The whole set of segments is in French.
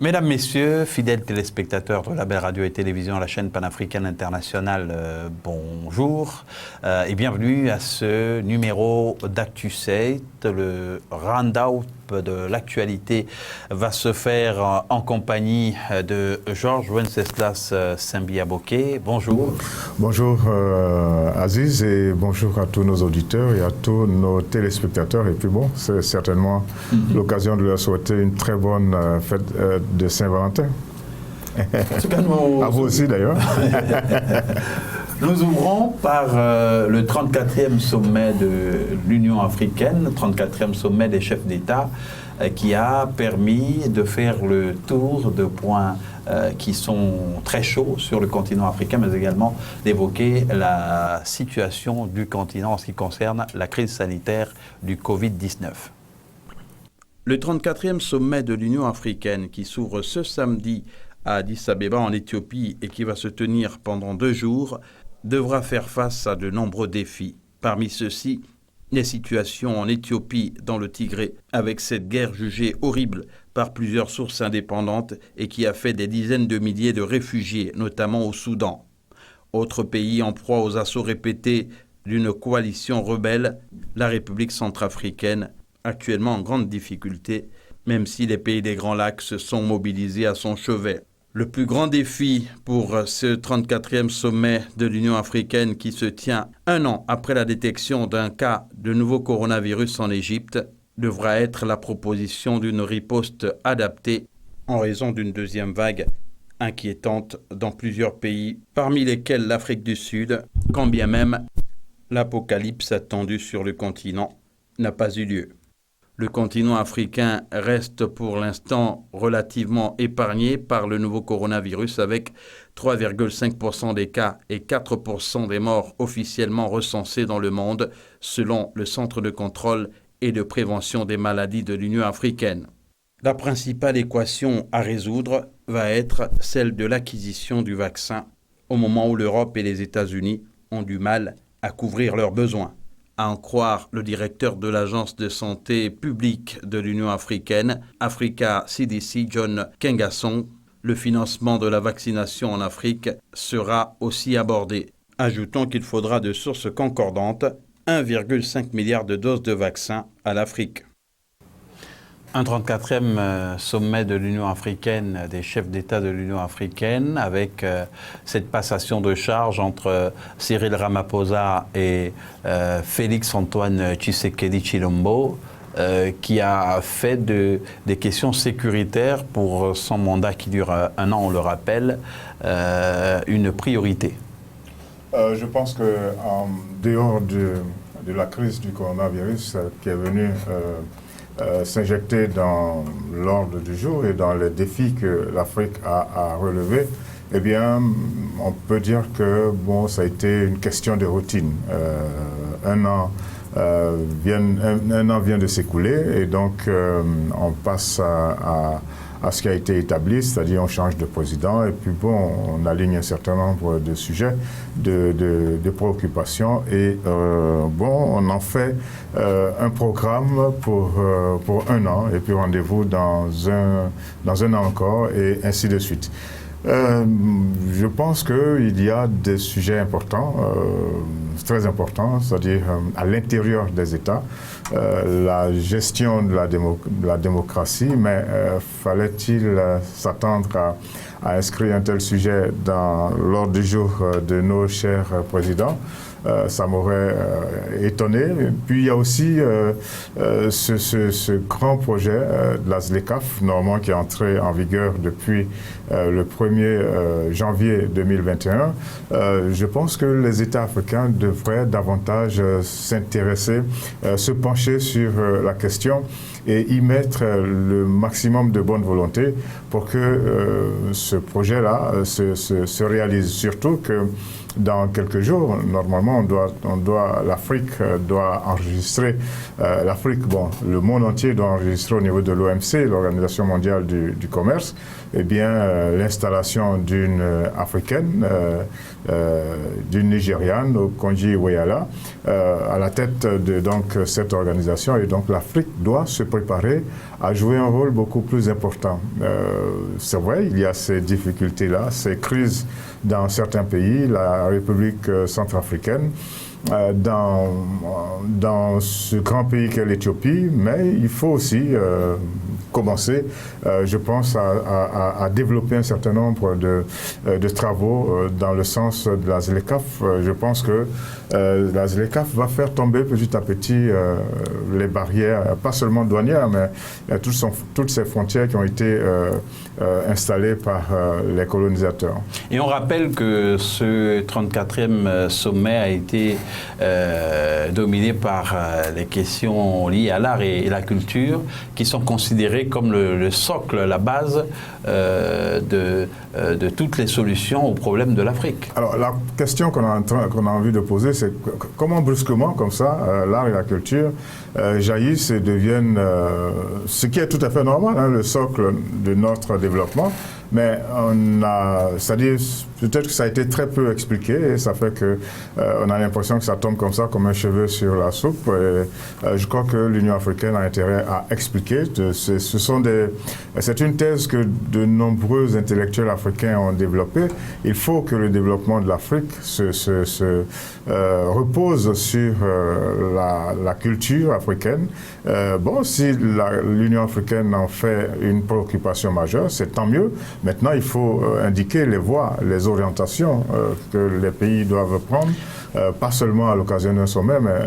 Mesdames, Messieurs, fidèles téléspectateurs de la belle radio et télévision, la chaîne panafricaine internationale, bonjour et bienvenue à ce numéro d'ActuSate. Le round-up de l'actualité va se faire en compagnie de Georges Wenceslas Simbiaboké. Bonjour. Bonjour Aziz et bonjour à tous nos auditeurs et à tous nos téléspectateurs. Et puis bon, c'est certainement l'occasion de leur souhaiter une très bonne fête de Saint-Valentin. À vous aussi d'ailleurs. Nous ouvrons par le 34e sommet de l'Union africaine, 34e sommet des chefs d'État, qui a permis de faire le tour de points qui sont très chauds sur le continent africain, mais également d'évoquer la situation du continent en ce qui concerne la crise sanitaire du Covid-19. Le 34e sommet de l'Union africaine qui s'ouvre ce samedi à Addis Abeba en Éthiopie et qui va se tenir pendant 2 jours devra faire face à de nombreux défis. Parmi ceux-ci, les situations en Éthiopie, dans le Tigré, avec cette guerre jugée horrible par plusieurs sources indépendantes et qui a fait des dizaines de milliers de réfugiés, notamment au Soudan. Autre pays en proie aux assauts répétés d'une coalition rebelle, la République centrafricaine, actuellement en grande difficulté, même si les pays des Grands Lacs se sont mobilisés à son chevet. Le plus grand défi pour ce 34e sommet de l'Union africaine qui se tient 1 an après la détection d'un cas de nouveau coronavirus en Égypte devra être la proposition d'une riposte adaptée en raison d'une deuxième vague inquiétante dans plusieurs pays, parmi lesquels l'Afrique du Sud, quand bien même l'apocalypse attendue sur le continent n'a pas eu lieu. Le continent africain reste pour l'instant relativement épargné par le nouveau coronavirus avec 3,5% des cas et 4% des morts officiellement recensés dans le monde selon le Centre de contrôle et de prévention des maladies de l'Union africaine. La principale équation à résoudre va être celle de l'acquisition du vaccin au moment où l'Europe et les États-Unis ont du mal à couvrir leurs besoins. À en croire le directeur de l'Agence de santé publique de l'Union africaine, Africa CDC, John Kengasong, le financement de la vaccination en Afrique sera aussi abordé. Ajoutons qu'il faudra de sources concordantes 1,5 milliard de doses de vaccins à l'Afrique. Un 34e sommet de l'Union africaine, des chefs d'État de l'Union africaine, avec cette passation de charge entre Cyril Ramaphosa et Félix-Antoine Tshisekedi Tshilombo, qui a fait des questions sécuritaires pour son mandat qui dure 1 an, on le rappelle, une priorité. Je pense qu'en dehors de la crise du coronavirus qui est venue s'injecter dans l'ordre du jour et dans les défis que l'Afrique a à relever, eh bien, on peut dire que bon, ça a été une question de routine. Un an vient de s'écouler et donc on passe à ce qui a été établi, c'est-à-dire on change de président et puis bon, on aligne un certain nombre de sujets de préoccupation et bon, on en fait un programme pour 1 an et puis rendez-vous dans un an encore et ainsi de suite. Je pense qu'il y a des sujets importants, très importants, c'est-à-dire à l'intérieur des États, la gestion de la démocratie, mais fallait-il s'attendre à inscrire un tel sujet dans l'ordre du jour de nos chers présidents? Ça m'aurait étonné. Puis il y a aussi ce grand projet de la ZLECAf, normalement qui est entré en vigueur depuis le 1er janvier 2021. Je pense que les États africains devraient davantage s'intéresser, se pencher sur la question et y mettre le maximum de bonne volonté pour que ce projet-là se réalise. Surtout que dans quelques jours, normalement, l'Afrique doit enregistrer, le monde entier doit enregistrer au niveau de l'OMC, l'Organisation mondiale du commerce, eh bien, l'installation d'une Africaine, d'une Nigériane, Okonjo-Iweala, à la tête de donc, cette organisation. Et donc l'Afrique doit se préparer à jouer un rôle beaucoup plus important. C'est vrai, il y a ces difficultés-là, ces crises dans certains pays, la République centrafricaine, dans ce grand pays qu'est l'Éthiopie, mais il faut aussi commencer, je pense, à développer un certain nombre de travaux dans le sens de la ZLECAf. Je pense que la ZLECAf va faire tomber petit à petit les barrières, pas seulement douanières, mais toutes ces frontières qui ont été installées par les colonisateurs. Et on rappelle que ce 34e sommet a été dominé par les questions liées à l'art et la culture, qui sont considérées comme le socle, la base de toutes les solutions aux problèmes de l'Afrique. Alors la question qu'on a envie de poser, c'est comment brusquement, comme ça, l'art et la culture jaillissent et deviennent ce qui est tout à fait normal, hein, le socle de notre développement. Mais c'est-à-dire, peut-être que ça a été très peu expliqué et ça fait qu'on a l'impression que ça tombe comme ça, comme un cheveu sur la soupe. Et, je crois que l'Union africaine a intérêt à expliquer. C'est une thèse que de nombreux intellectuels africains ont développée. Il faut que le développement de l'Afrique repose sur la culture africaine. Bon, si l'Union africaine en fait une préoccupation majeure, c'est tant mieux. Maintenant, il faut indiquer les voies, les orientations que les pays doivent prendre, pas seulement à l'occasion d'un sommet, mais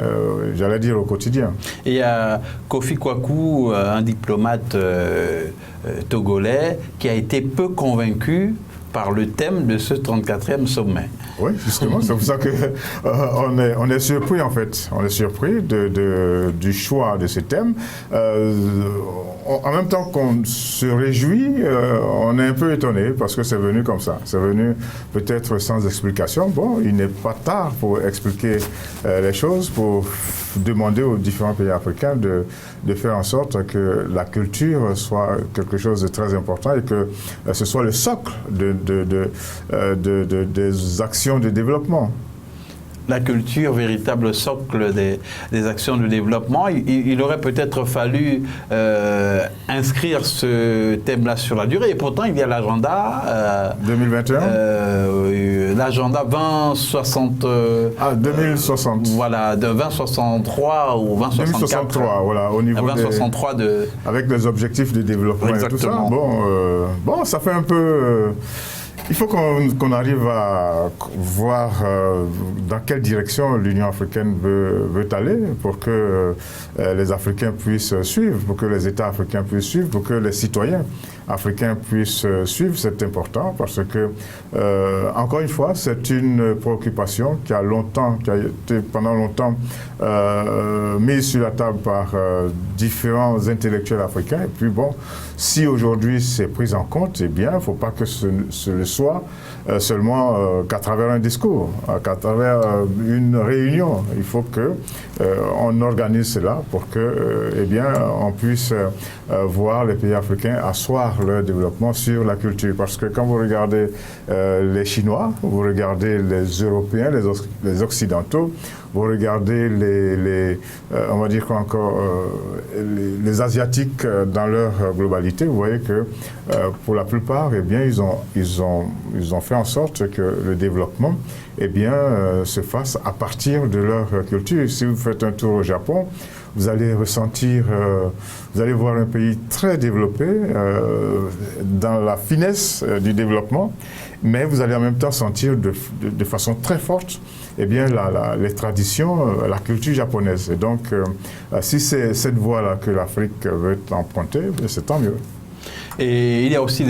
j'allais dire au quotidien. Et il y a Kofi Kwaku, un diplomate togolais, qui a été peu convaincu par le thème de ce 34e sommet. Oui, justement, c'est pour ça qu'on est surpris en fait. On est surpris du choix de ce thème. En même temps qu'on se réjouit, on est un peu étonné parce que c'est venu comme ça. C'est venu peut-être sans explication. Bon, il n'est pas tard pour expliquer les choses, pour demander aux différents pays africains de faire en sorte que la culture soit quelque chose de très important et que ce soit le socle des actions de développement. La culture, véritable socle des actions de développement. Il aurait peut-être fallu inscrire ce thème-là sur la durée. Et pourtant, il y a l'agenda 2021, l'agenda 2060. 2060. Voilà, de 2063 ou 2064. 2063, voilà, au niveau 2063 avec les objectifs de développement. Exactement. Et tout ça. Bon, ça fait un peu. Il faut qu'on arrive à voir dans quelle direction l'Union africaine veut aller pour que les Africains puissent suivre, pour que les États africains puissent suivre, pour que les citoyens africains puissent suivre. C'est important parce que, encore une fois, c'est une préoccupation qui a été pendant longtemps mise sur la table par différents intellectuels africains. Et puis bon, si aujourd'hui c'est pris en compte, eh bien, il ne faut pas que ce le soit seulement qu'à travers un discours, qu'à travers une réunion. Il faut qu'on organise cela pour que, eh bien, on puisse voir les pays africains asseoir leur développement sur la culture. Parce que quand vous regardez les Chinois, vous regardez les Européens, les Occidentaux, vous regardez on va dire quoi encore, les Asiatiques dans leur globalité, vous voyez que pour la plupart, eh bien, ils ont fait en sorte que le développement, eh bien, se fasse à partir de leur culture. Si vous faites un tour au Japon, vous allez ressentir, vous allez voir un pays très développé dans la finesse du développement, mais vous allez en même temps sentir de façon très forte, eh bien, les traditions, la culture japonaise. Et donc, si c'est cette voie-là que l'Afrique veut emprunter, c'est tant mieux. Et il y a aussi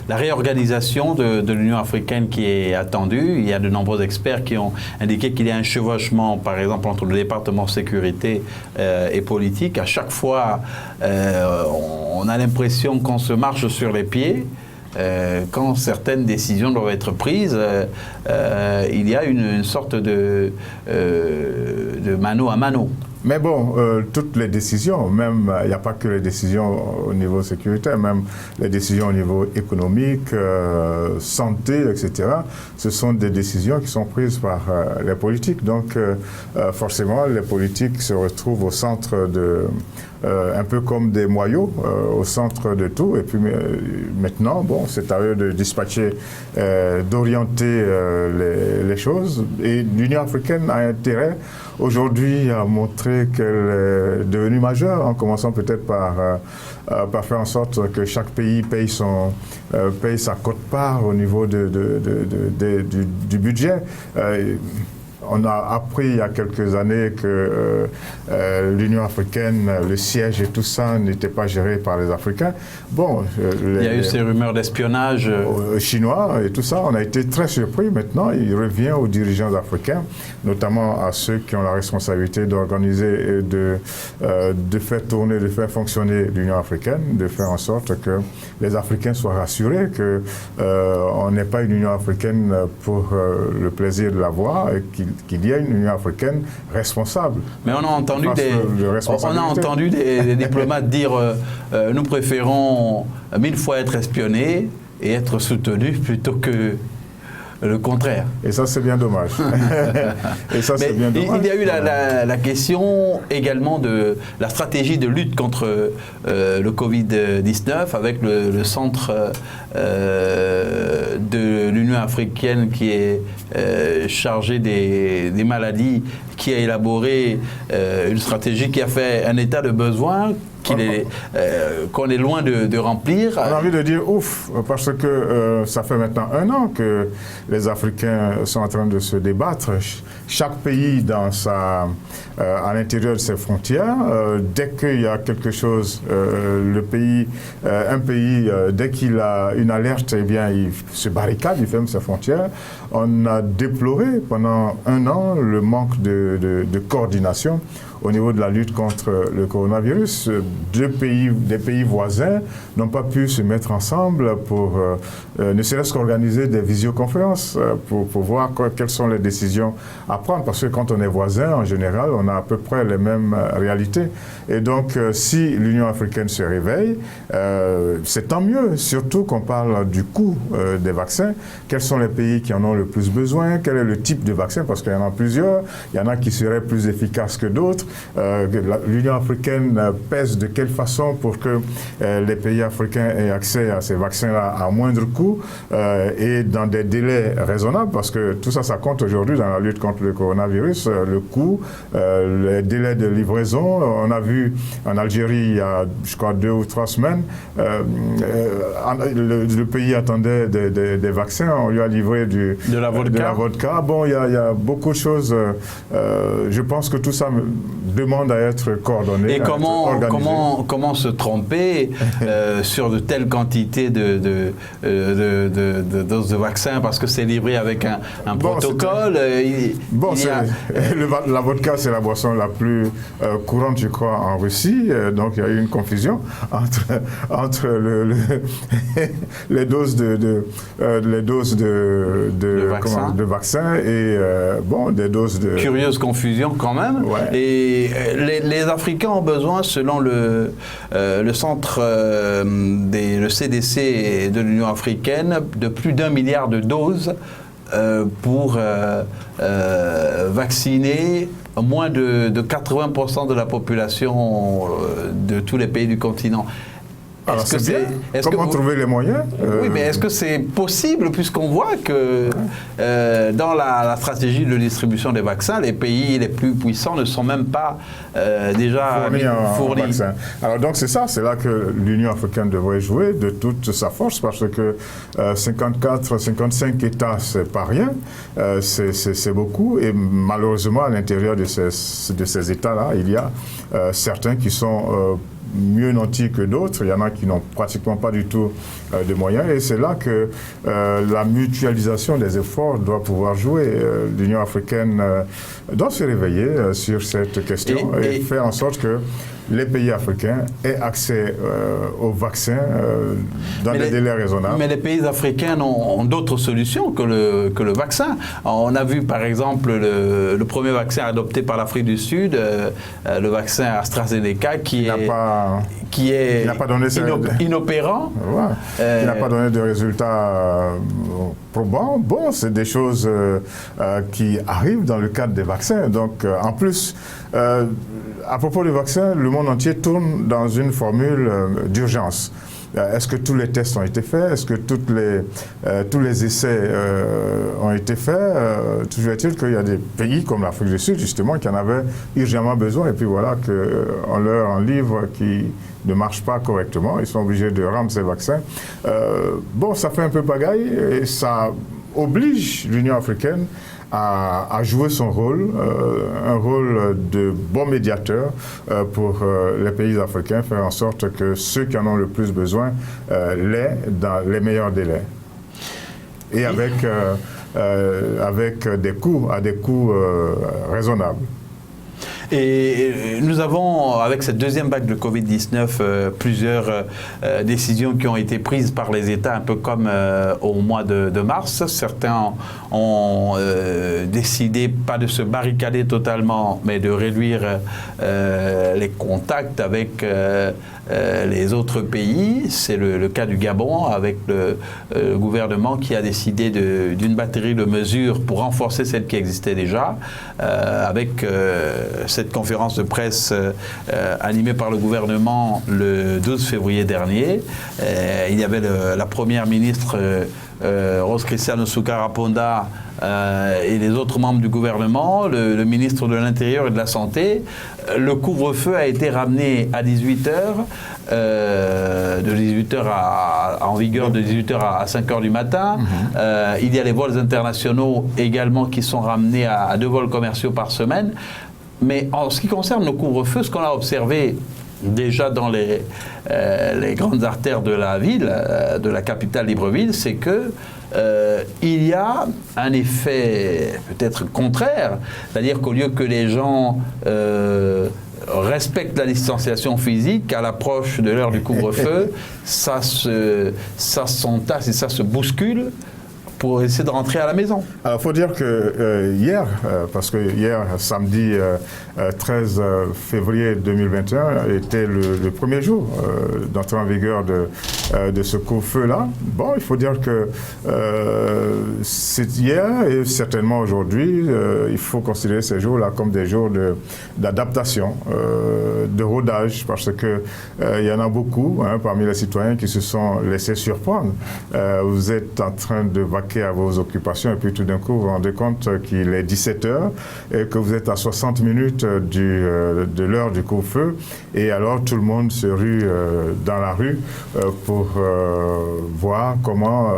la réorganisation de l'Union africaine qui est attendue. Il y a de nombreux experts qui ont indiqué qu'il y a un chevauchement, par exemple, entre le département sécurité et politique. À chaque fois, on a l'impression qu'on se marche sur les pieds. Quand certaines décisions doivent être prises, il y a une sorte de mano à mano. Mais bon, toutes les décisions, même, il n'y a pas que les décisions au niveau sécuritaire, même les décisions au niveau économique, santé, etc., ce sont des décisions qui sont prises par les politiques. Donc, forcément, les politiques se retrouvent au centre de... un peu comme des moyaux, au centre de tout. Et puis maintenant, bon, c'est à eux de dispatcher, d'orienter les choses. Et l'Union africaine a intérêt aujourd'hui à montrer qu'elle est devenue majeure, en commençant peut-être par faire en sorte que chaque pays paye sa quote-part au niveau du budget. On a appris il y a quelques années que l'Union africaine, le siège et tout ça n'était pas géré par les Africains. Bon, il y a eu ces rumeurs d'espionnage chinois et tout ça. On a été très surpris. Maintenant, il revient aux dirigeants africains, notamment à ceux qui ont la responsabilité d'organiser et de faire tourner, de faire fonctionner l'Union africaine, de faire en sorte que les Africains soient rassurés qu'on n'est pas une Union africaine pour le plaisir de l'avoir et qu'il y a une Union africaine responsable. Mais on a entendu des diplomates dire nous préférons 1000 fois être espionnés et être soutenus plutôt que le contraire. Et ça, c'est bien dommage. Et ça, c'est bien dommage. Il y a eu la question également de la stratégie de lutte contre le Covid-19 avec le centre de l'Union africaine qui est chargé des maladies, qui a élaboré une stratégie qui a fait un état de besoin qu'on est loin de remplir. On a envie de dire ouf, parce que ça fait maintenant 1 an que les Africains sont en train de se débattre. Chaque pays à l'intérieur de ses frontières, dès qu'il y a quelque chose, un pays, dès qu'il a une alerte, eh bien, il se barricade, il ferme ses frontières. On a déploré pendant 1 an le manque de coordination au niveau de la lutte contre le coronavirus. Des pays voisins n'ont pas pu se mettre ensemble pour ne serait-ce qu'organiser des visioconférences pour voir quelles sont les décisions à prendre. Parce que quand on est voisin, en général, on a à peu près les mêmes réalités. Et donc, si l'Union africaine se réveille, c'est tant mieux, surtout qu'on parle du coût des vaccins. Quels sont les pays qui en ont le plus besoin? Quel est le type de vaccin? Parce qu'il y en a plusieurs. Il y en a qui seraient plus efficaces que d'autres. L'Union africaine pèse de quelle façon pour que les pays africains aient accès à ces vaccins-là à moindre coût et dans des délais raisonnables, parce que tout ça, ça compte aujourd'hui dans la lutte contre le coronavirus, le coût, les délais de livraison. On a vu en Algérie, il y a, je crois, 2 ou 3 semaines, le pays attendait des vaccins, on lui a livré de la vodka. Bon, il y a beaucoup de choses. Je pense que tout ça demande à être coordonné. Et comment se tromper sur de telles quantités de doses de vaccins, parce que c'est livré avec un protocole. La vodka, c'est la boisson la plus courante, je crois, en Russie. Donc, il y a eu une confusion entre les doses de vaccins et des doses de... Curieuse confusion quand même. Ouais. Et les Africains ont besoin, selon le centre, le CDC de l'Union africaine, de plus d'1 milliard de doses pour vacciner moins de 80% de la population de tous les pays du continent. Alors comment trouver les moyens? Oui, mais est-ce que c'est possible, puisqu'on voit que dans la stratégie de distribution des vaccins, les pays les plus puissants ne sont même pas déjà fournis. Vaccins. Alors donc c'est là que l'Union africaine devrait jouer de toute sa force, parce que 55 États, c'est pas rien, c'est beaucoup, et malheureusement à l'intérieur de ces États-là, il y a certains qui sont mieux nantis que d'autres. Il y en a qui n'ont pratiquement pas du tout de moyens, et c'est là que la mutualisation des efforts doit pouvoir jouer. L'Union africaine doit se réveiller sur cette question et faire en sorte que les pays africains aient accès aux vaccins dans des délais raisonnables. Mais les pays africains ont d'autres solutions que le vaccin. On a vu par exemple le premier vaccin adopté par l'Afrique du Sud, le vaccin AstraZeneca, qui est inopérant. Ouais. Qui n'a pas donné de résultats probants. Bon, c'est des choses qui arrivent dans le cadre des vaccins. Donc, en plus, à propos du vaccin, le monde entier tourne dans une formule d'urgence. Est-ce que tous les tests ont été faits? Est-ce que tous les essais ont été faits? Toujours est-il qu'il y a des pays comme l'Afrique du Sud, justement, qui en avaient urgemment besoin. Et puis voilà qu'on leur livre qui ne marche pas correctement. Ils sont obligés de rendre ces vaccins. Bon, ça fait un peu pagaille et ça oblige l'Union africaine à jouer son rôle, un rôle de bon médiateur pour les pays africains, faire en sorte que ceux qui en ont le plus besoin l'aient dans les meilleurs délais. Et avec des coûts, à des coûts raisonnables. Et nous avons, avec cette deuxième vague de Covid-19, plusieurs décisions qui ont été prises par les États, un peu comme au mois de mars. Certains ont décidé pas de se barricader totalement, mais de réduire les contacts avec les autres pays. C'est le cas du Gabon, avec le gouvernement qui a décidé d'une batterie de mesures pour renforcer celles qui existaient déjà, avec cette conférence de presse animée par le gouvernement le 12 février dernier. Il y avait la première ministre Rose Christiane Soukara-Ponda et les autres membres du gouvernement, le ministre de l'Intérieur et de la Santé. Le couvre-feu a été ramené à 18h, de 18h en vigueur de 18h à 5h du matin. Il y a les vols internationaux également qui sont ramenés à 2 vols commerciaux par semaine. Mais en ce qui concerne le couvre-feu, ce qu'on a observé déjà dans les grandes artères de la ville, de la capitale Libreville, c'est que il y a un effet peut-être contraire, c'est-à-dire qu'au lieu que les gens respectent la distanciation physique, à l'approche de l'heure du couvre-feu, ça s'entasse et ça se bouscule pour essayer de rentrer à la maison. Alors, il faut dire que hier, parce que hier, samedi 13 février 2021, était le premier jour d'entrée en vigueur de ce couvre-feu-là. Bon, il faut dire que c'est hier et certainement aujourd'hui, il faut considérer ces jours-là comme des jours d'adaptation, de rodage, parce que il y en a beaucoup parmi les citoyens qui se sont laissés surprendre. Vous êtes en train de vaquer à vos occupations et puis tout d'un coup vous vous rendez compte qu'il est 17h et que vous êtes à 60 minutes de l'heure du couvre-feu et alors tout le monde se rue dans la rue pour voir comment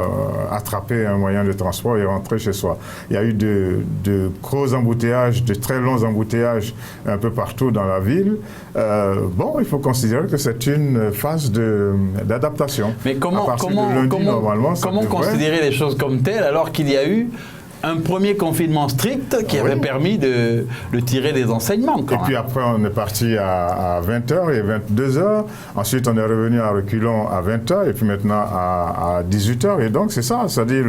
attraper un moyen de transport et rentrer chez soi. Il y a eu de gros embouteillages, de très longs embouteillages un peu partout dans la ville. Bon, il faut considérer que c'est une phase d'adaptation. Mais comment considérer les choses comme telles alors qu'il y a eu un premier confinement strict qui avait permis de tirer des enseignements. Et puis après, on est parti à 20h et 22h. Ensuite, on est revenu à reculons à 20h et puis maintenant à 18h. Et donc, c'est ça. C'est-à-dire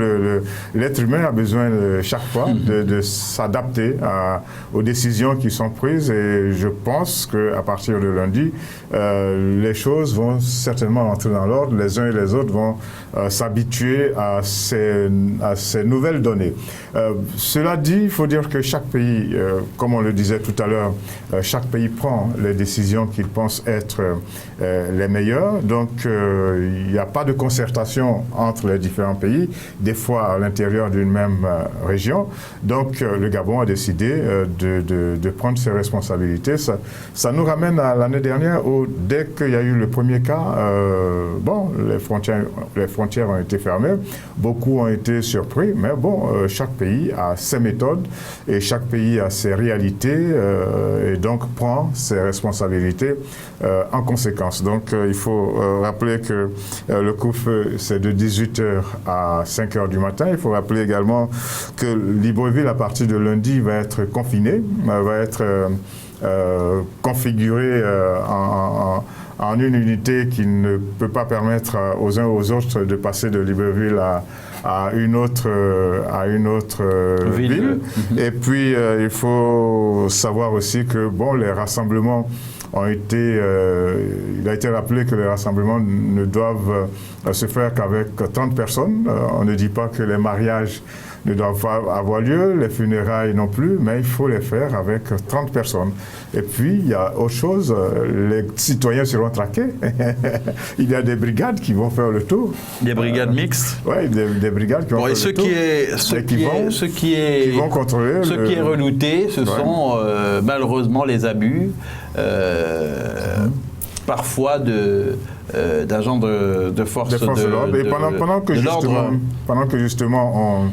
l'être humain a besoin chaque fois de s'adapter aux décisions qui sont prises. Et je pense qu'à partir de lundi, les choses vont certainement entrer dans l'ordre. Les uns et les autres vont s'habituer à ces nouvelles données. Cela dit, il faut dire que chaque pays, comme on le disait tout à l'heure, chaque pays prend les décisions qu'il pense être les meilleures. Donc, il n'y a pas de concertation entre les différents pays, des fois à l'intérieur d'une même région. Donc, le Gabon a décidé de prendre ses responsabilités. Ça nous ramène à l'année dernière où, dès qu'il y a eu le premier cas, bon, les frontières ont été fermées, beaucoup ont été surpris, mais bon, chaque pays a ses méthodes et chaque pays a ses réalités et donc prend ses responsabilités en conséquence. Donc il faut rappeler que le couvre-feu c'est de 18h à 5h du matin. Il faut rappeler également que Libreville à partir de lundi va être confiné, va être configurés en une unité qui ne peut pas permettre aux uns aux autres de passer de Libreville à une autre ville. Et puis, il faut savoir aussi que les rassemblements ont été... il a été rappelé que les rassemblements ne doivent se faire qu'avec 30 personnes. On ne dit pas que les mariages ne doivent pas avoir lieu, les funérailles non plus, mais il faut les faire avec 30 personnes. Et puis, il y a autre chose, les citoyens seront traqués. Il y a des brigades qui vont faire le tour. Des brigades mixtes? Oui, des brigades qui vont faire le tour. Ce qui est contrôler. Ce qui est redouté, ce sont malheureusement les abus, parfois d'agents de forces de l'ordre. Et pendant que justement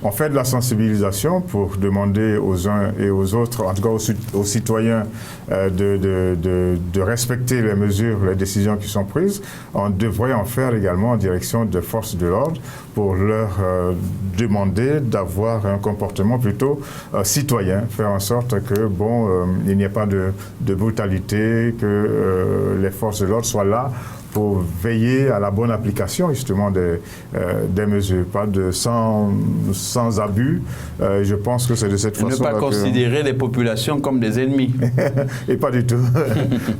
on fait de la sensibilisation pour demander aux uns et aux autres, en tout cas aux citoyens, de respecter les mesures, les décisions qui sont prises, on devrait en faire également en direction des forces de l'ordre pour leur demander d'avoir un comportement plutôt citoyen, faire en sorte que il n'y ait pas de brutalité, que les forces de l'ordre soient là pour veiller à la bonne application justement des mesures, pas sans abus. Je pense que c'est de cette façon. Ne pas considérer les populations comme des ennemis. Et pas du tout.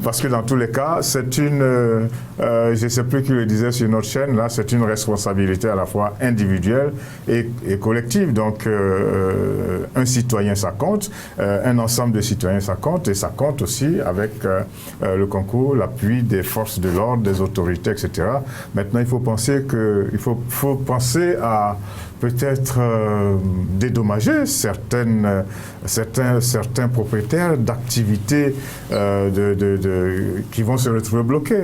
Parce que dans tous les cas, c'est une, je ne sais plus qui le disait sur notre chaîne, là, c'est une responsabilité à la fois individuelle et collective. Donc, un citoyen, ça compte, un ensemble de citoyens, ça compte, et ça compte aussi avec le concours, l'appui des forces de l'ordre, des autorités, etc. Maintenant, il faut penser à peut-être dédommager certains propriétaires d'activités qui vont se retrouver bloqués.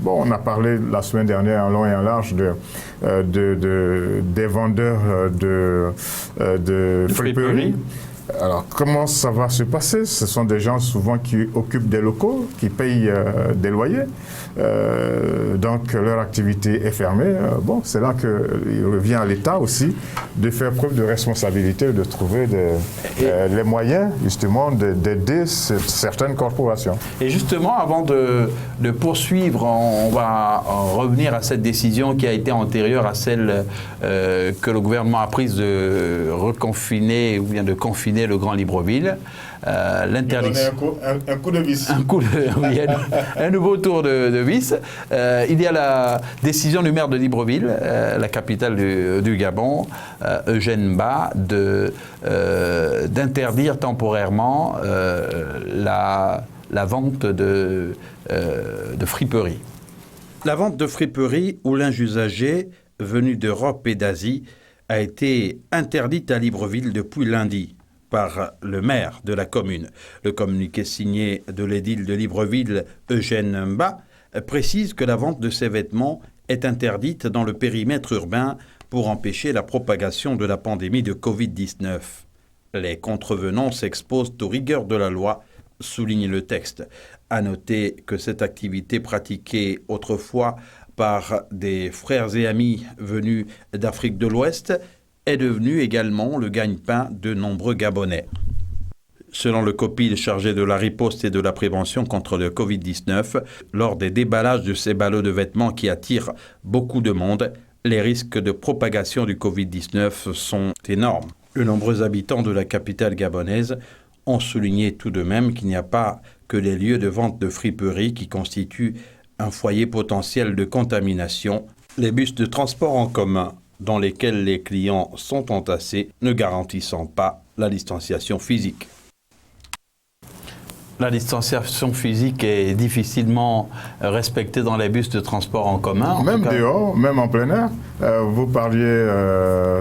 On a parlé la semaine dernière en long et en large des vendeurs de friperies. Alors, comment ça va se passer? Ce sont des gens souvent qui occupent des locaux, qui payent des loyers. Donc, leur activité est fermée. C'est là qu'il revient à l'État aussi de faire preuve de responsabilité, de trouver les moyens, justement, d'aider certaines corporations. Et justement, avant de poursuivre, on va revenir à cette décision qui a été antérieure à celle que le gouvernement a prise de reconfiner ou bien de confiner le Grand Libreville. L'interdiction. Un coup de vis. Un nouveau tour de vis. Il y a la décision du maire de Libreville, la capitale du Gabon, Eugène Mba, d'interdire temporairement la vente de friperies. La vente de friperies ou linge usagé venu d'Europe et d'Asie a été interdite à Libreville depuis lundi par le maire de la commune. Le communiqué signé de l'édile de Libreville, Eugène Mba, précise que la vente de ces vêtements est interdite dans le périmètre urbain pour empêcher la propagation de la pandémie de Covid-19. Les contrevenants s'exposent aux rigueurs de la loi, souligne le texte. À noter que cette activité pratiquée autrefois par des frères et amis venus d'Afrique de l'Ouest est devenu également le gagne-pain de nombreux Gabonais. Selon le COPIL chargé de la riposte et de la prévention contre le Covid-19, lors des déballages de ces ballots de vêtements qui attirent beaucoup de monde, les risques de propagation du Covid-19 sont énormes. De nombreux habitants de la capitale gabonaise ont souligné tout de même qu'il n'y a pas que les lieux de vente de friperies qui constituent un foyer potentiel de contamination. Les bus de transport en commun dans lesquels les clients sont entassés, ne garantissant pas la distanciation physique. La distanciation physique est difficilement respectée dans les bus de transport en commun. Même dehors, même en plein air. Vous parliez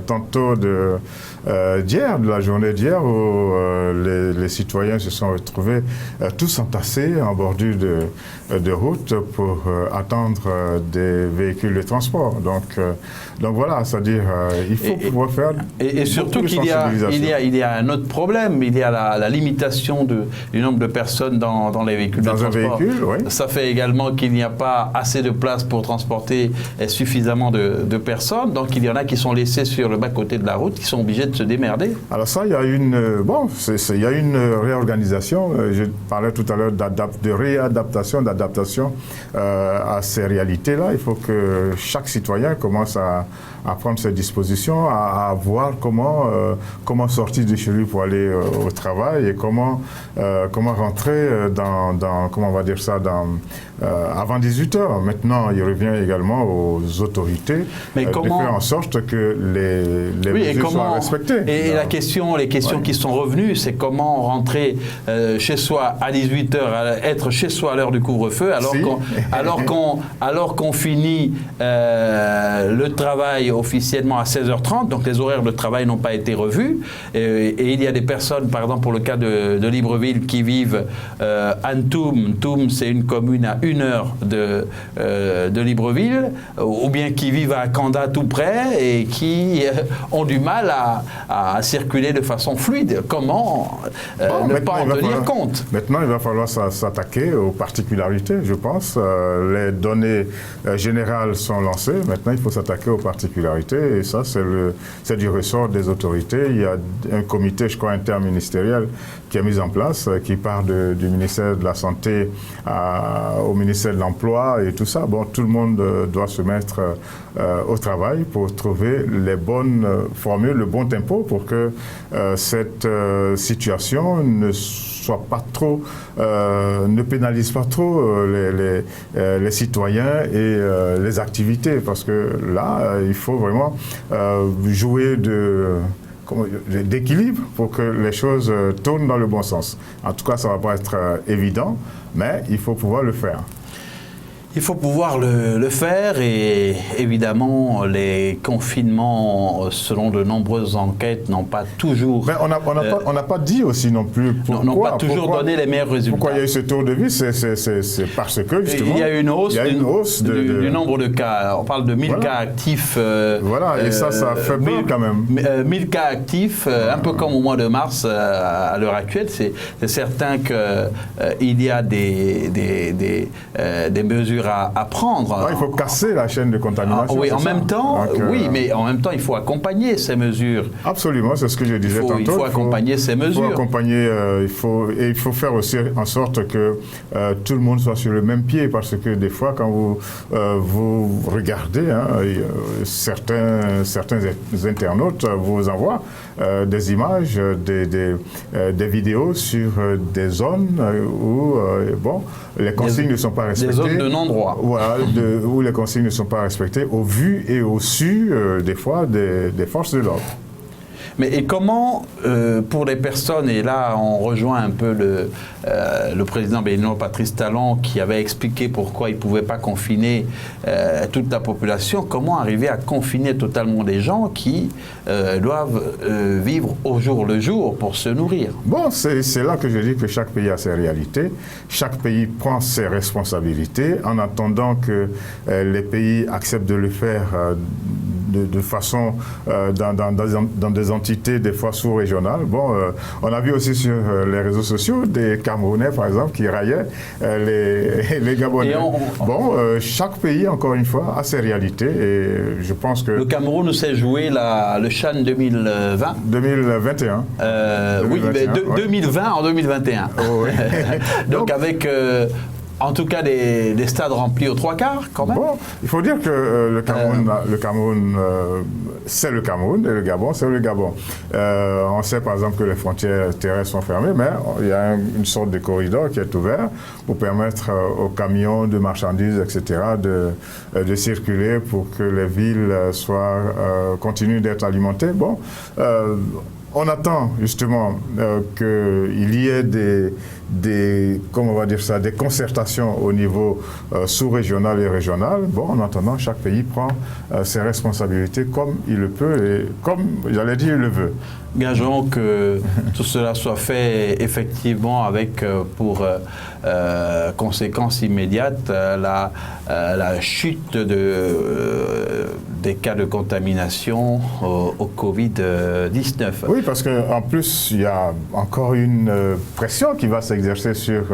tantôt d'hier, de la journée d'hier, où les citoyens se sont retrouvés tous entassés en bordure de route pour attendre des véhicules de transport. Donc voilà, c'est-à-dire il faut pouvoir faire et surtout qu'il y a un autre problème, il y a la limitation du nombre de personnes dans les véhicules de transport. Dans un véhicule, oui. Ça fait également qu'il n'y a pas assez de place pour transporter suffisamment de personnes, donc il y en a qui sont laissés sur le bas-côté de la route, qui sont obligés de de se démerder. Alors ça, il y a une réorganisation. Je parlais tout à l'heure de réadaptation, d'adaptation à ces réalités-là. Il faut que chaque citoyen commence à prendre ses dispositions, à voir comment sortir de chez lui pour aller au travail et comment rentrer comment on va dire ça, avant 18 h. Maintenant, il revient également aux autorités de faire en sorte que les mesures soient respectées. Et les questions qui sont revenues, c'est comment rentrer chez soi à 18 h, être chez soi à l'heure du couvre-feu, alors qu'on finit le travail officiellement à 16h30, donc les horaires de travail n'ont pas été revus. Et il y a des personnes, par exemple pour le cas de Libreville, qui vivent à Ntoum. Ntoum, c'est une commune à 1 heure de Libreville, ou bien qui vivent à Kanda tout près et qui ont du mal à circuler de façon fluide. Comment ne pas en tenir compte? Maintenant, il va falloir s'attaquer aux particularités, je pense. Les données générales sont lancées. Maintenant, il faut s'attaquer aux particularités. Et ça, c'est du ressort des autorités. Il y a un comité, je crois, interministériel qui est mis en place, qui part du ministère de la Santé au ministère de l'Emploi et tout ça. Bon, tout le monde doit se mettre au travail pour trouver les bonnes formules, le bon tempo pour que cette situation ne pénalise pas trop les citoyens et les activités, parce que là, il faut vraiment jouer d'équilibre pour que les choses tournent dans le bon sens. En tout cas, ça ne va pas être évident, mais il faut pouvoir le faire. Il faut pouvoir le faire, et évidemment les confinements, selon de nombreuses enquêtes, n'ont pas toujours... Mais on n'a pas dit aussi non plus pourquoi. N'ont pas toujours donné les meilleurs résultats. Pourquoi il y a eu ce tour de vis? C'est parce que justement... Il y a une hausse, du nombre de cas. On parle de 1000 cas actifs. Et ça fait peur quand même. 1000 cas actifs, un peu comme au mois de mars à l'heure actuelle. C'est certain qu'il y a des mesures à prendre. Il faut casser la chaîne de contamination. Oui, mais en même temps, il faut accompagner ces mesures. Absolument, c'est ce que je disais tantôt. Il faut accompagner ces mesures. Il faut faire aussi en sorte que tout le monde soit sur le même pied, parce que des fois, quand vous regardez, certains internautes vous envoient des images, des vidéos sur des zones où les consignes ne sont pas respectées. Des zones de non-droit. Voilà, où les consignes ne sont pas respectées au vu et au su des fois des forces de l'ordre. Mais et comment, pour les personnes, et là on rejoint un peu le président béninois Patrice Talon, qui avait expliqué pourquoi il ne pouvait pas confiner toute la population, comment arriver à confiner totalement des gens qui doivent vivre au jour le jour pour se nourrir? Bon, c'est là que je dis que chaque pays a ses réalités, chaque pays prend ses responsabilités, en attendant que les pays acceptent de le faire de façon dans des entités des fois sous-régionales. Bon, on a vu aussi sur les réseaux sociaux des Camerounais, par exemple, qui raillaient les Gabonais. Chaque pays, encore une fois, a ses réalités, et je pense que... Le Cameroun s'est joué le Chan 2020. 2021. 2020 en 2021. Oh, oui. Donc avec... en tout cas, des stades remplis aux 3/4, quand même. Bon, il faut dire que le Cameroun, c'est le Cameroun, et le Gabon, c'est le Gabon. On sait par exemple que les frontières terrestres sont fermées, mais il y a une sorte de corridor qui est ouvert pour permettre aux camions de marchandises, etc., de circuler pour que les villes continuent d'être alimentées. Bon, on attend justement qu'il y ait des concertations au niveau sous-régional et régional. Bon, en attendant, chaque pays prend ses responsabilités comme il le peut et comme, j'allais dire, il le veut. Gageons que tout cela soit fait effectivement avec pour conséquence immédiate la chute des cas de contamination au Covid-19. Oui, parce qu'en plus, il y a encore une pression qui va s'exercer sur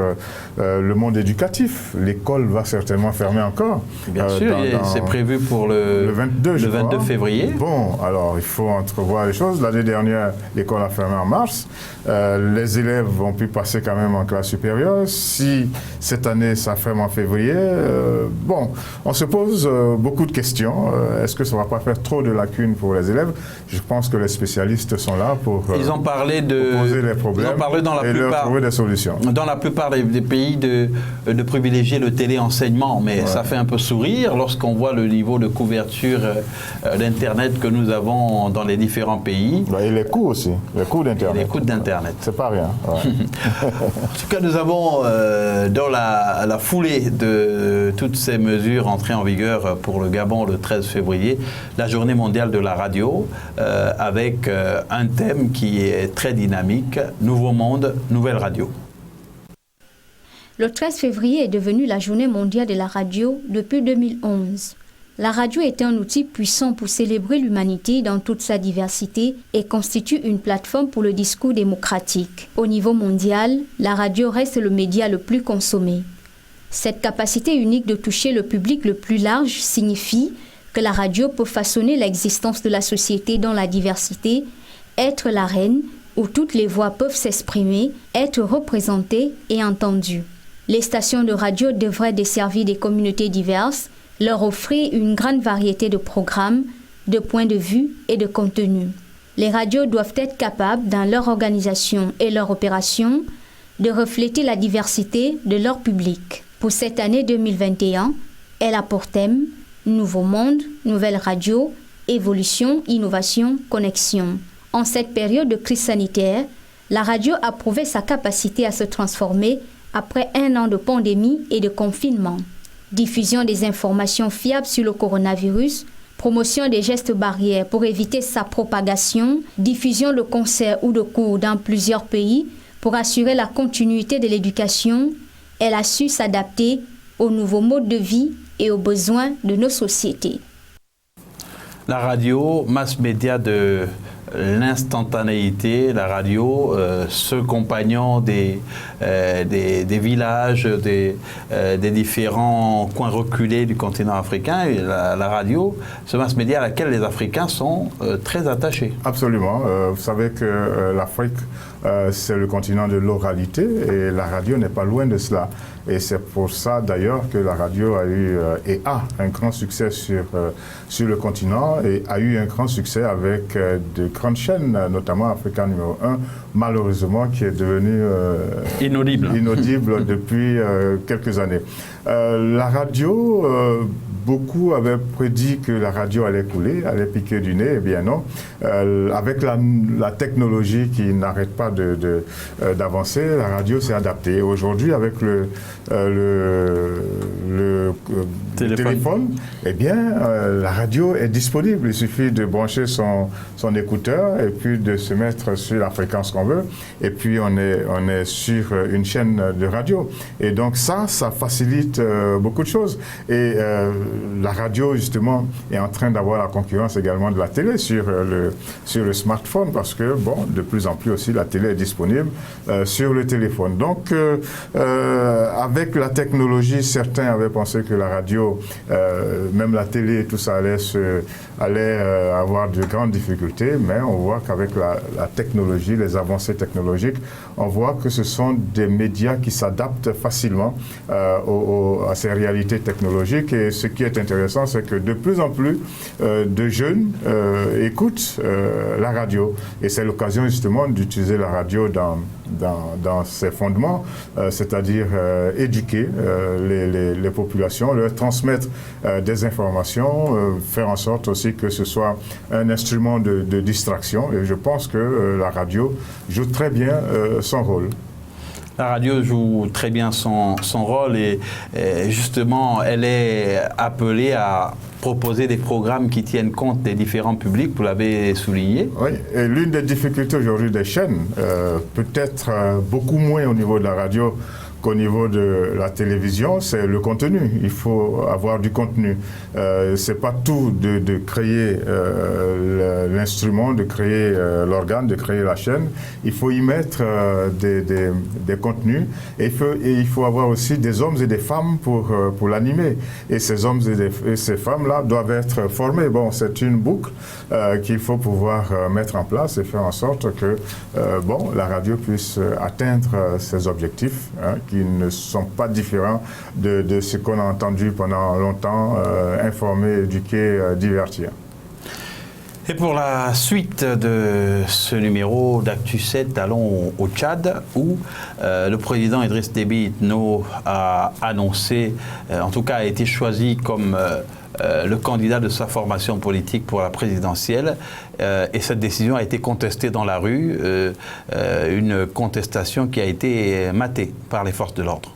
le monde éducatif. L'école va certainement fermer encore. Bien sûr, c'est prévu pour le 22 février. Bon, alors il faut entrevoir les choses. L'année dernière, l'école a fermé en mars. Les élèves ont pu passer quand même en classe supérieure. Si cette année, ça ferme en février, bon, on se pose beaucoup de questions. Est-ce que ça ne va pas faire trop de lacunes pour les élèves? Je pense que les spécialistes sont là pour ils ont parlé poser les problèmes leur trouver des solutions. Dans la plupart des pays de privilégier le téléenseignement, mais ça fait un peu sourire lorsqu'on voit le niveau de couverture d'Internet que nous avons dans les différents pays. Et les coûts aussi, les coûts d'Internet. Les coûts d'Internet. C'est pas rien. Ouais. En tout cas, nous avons dans la foulée de toutes ces mesures entrées en vigueur pour le Gabon le 13 février, la journée mondiale de la radio, avec un thème qui est très dynamique, Nouveau monde, nouvelle radio. Le 13 février est devenu la journée mondiale de la radio depuis 2011. La radio est un outil puissant pour célébrer l'humanité dans toute sa diversité et constitue une plateforme pour le discours démocratique. Au niveau mondial, la radio reste le média le plus consommé. Cette capacité unique de toucher le public le plus large signifie que la radio peut façonner l'existence de la société dans la diversité, être l'arène où toutes les voix peuvent s'exprimer, être représentées et entendues. Les stations de radio devraient desservir des communautés diverses, leur offrir une grande variété de programmes, de points de vue et de contenus. Les radios doivent être capables, dans leur organisation et leur opération, de refléter la diversité de leur public. Pour cette année 2021, elle a pour thème « Nouveau monde, nouvelle radio, évolution, innovation, connexion ». En cette période de crise sanitaire, la radio a prouvé sa capacité à se transformer après 1 an de pandémie et de confinement. Diffusion des informations fiables sur le coronavirus, promotion des gestes barrières pour éviter sa propagation, diffusion de concerts ou de cours dans plusieurs pays pour assurer la continuité de l'éducation, elle a su s'adapter aux nouveaux modes de vie et aux besoins de nos sociétés. La radio, mass média de l'instantanéité, la radio, ce compagnon des villages, des différents coins reculés du continent africain, et la radio, ce mass média à laquelle les Africains sont très attachés. Absolument. Vous savez que l'Afrique, c'est le continent de l'oralité et la radio n'est pas loin de cela. Et c'est pour ça d'ailleurs que la radio a eu et a un grand succès sur le continent et a eu un grand succès avec de grandes chaînes, notamment Africa numéro 1, malheureusement qui est devenu inaudible depuis quelques années. La radio, beaucoup avaient prédit que la radio allait couler, allait piquer du nez, eh bien non. Avec la technologie qui n'arrête pas d'avancer, la radio s'est adaptée. Aujourd'hui, avec le téléphone, eh bien, la radio est disponible. Il suffit de brancher son écouteur et puis de se mettre sur la fréquence qu'on veut. Et puis, on est sur une chaîne de radio. Et donc, ça facilite beaucoup de choses. Et la radio, justement, est en train d'avoir la concurrence également de la télé sur le smartphone parce que, bon, de plus en plus aussi, la télé est disponible sur le téléphone. Donc, avec la technologie, certains avaient pensé que la radio, même la télé, tout ça allait avoir de grandes difficultés, mais on voit qu'avec la technologie, les avancées technologiques, on voit que ce sont des médias qui s'adaptent facilement à ces réalités technologiques. Et ce qui est intéressant, c'est que de plus en plus de jeunes écoutent la radio. Et c'est l'occasion justement d'utiliser la radio dans ses fondements, c'est-à-dire éduquer les populations, leur transmettre des informations, faire en sorte aussi que ce soit un instrument de distraction. Et je pense que la radio joue très bien son rôle. La radio joue très bien son rôle et justement, elle est appelée à proposer des programmes qui tiennent compte des différents publics, vous l'avez souligné. Oui, et l'une des difficultés aujourd'hui des chaînes, peut-être beaucoup moins au niveau de la radio qu'au niveau de la télévision, c'est le contenu. Il faut avoir du contenu. C'est pas tout de créer l'instrument, de créer l'organe, de créer la chaîne. Il faut y mettre des contenus et il faut avoir aussi des hommes et des femmes pour l'animer. Et ces hommes et ces femmes-là doivent être formés. Bon, c'est une boucle qu'il faut pouvoir mettre en place et faire en sorte que la radio puisse atteindre ses objectifs, qui ne sont pas différents de ce qu'on a entendu pendant longtemps, informer, éduquer, divertir. Et pour la suite de ce numéro d'Actu 7, allons au Tchad où le président Idriss Déby Itno a annoncé, en tout cas a été choisi comme le candidat de sa formation politique pour la présidentielle. Et cette décision a été contestée dans la rue, une contestation qui a été matée par les forces de l'ordre.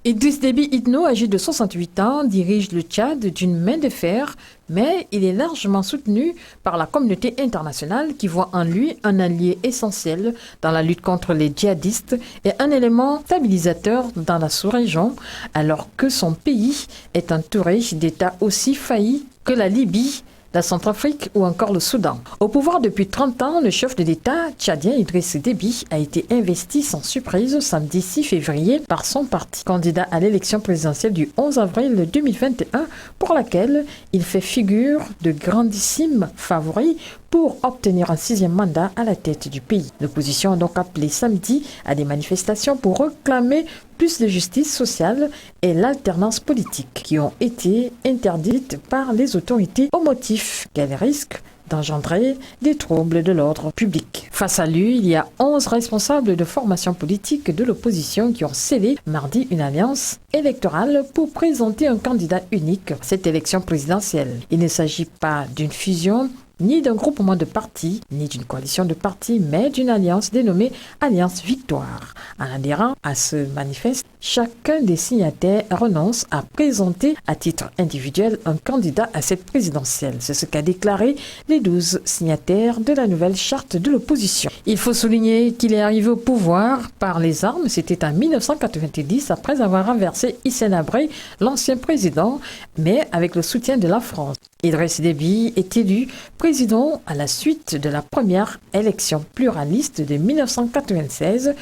Idriss Déby Itno, âgé de 68 ans, dirige le Tchad d'une main de fer, mais il est largement soutenu par la communauté internationale qui voit en lui un allié essentiel dans la lutte contre les djihadistes et un élément stabilisateur dans la sous-région, alors que son pays est entouré d'États aussi faillis que la Libye, la Centrafrique ou encore le Soudan. Au pouvoir depuis 30 ans, le chef de l'État tchadien Idriss Déby a été investi sans surprise samedi 6 février par son parti, candidat à l'élection présidentielle du 11 avril 2021 pour laquelle il fait figure de grandissime favori pour obtenir un 6e mandat à la tête du pays. L'opposition a donc appelé samedi à des manifestations pour réclamer plus de justice sociale et l'alternance politique qui ont été interdites par les autorités au motif qu'elles risquent d'engendrer des troubles de l'ordre public. Face à lui, il y a 11 responsables de formation politique de l'opposition qui ont scellé mardi une alliance électorale pour présenter un candidat unique à cette élection présidentielle. Il ne s'agit pas d'une fusion ni d'un groupement de partis, ni d'une coalition de partis, mais d'une alliance dénommée Alliance Victoire. En adhérant à ce manifeste, chacun des signataires renonce à présenter à titre individuel un candidat à cette présidentielle. C'est ce qu'a déclaré les 12 signataires de la nouvelle charte de l'opposition. Il faut souligner qu'il est arrivé au pouvoir par les armes, c'était en 1990, après avoir renversé Hissène Habré, l'ancien président, mais avec le soutien de la France. Idriss Déby est élu président à la suite de la première élection pluraliste de 1996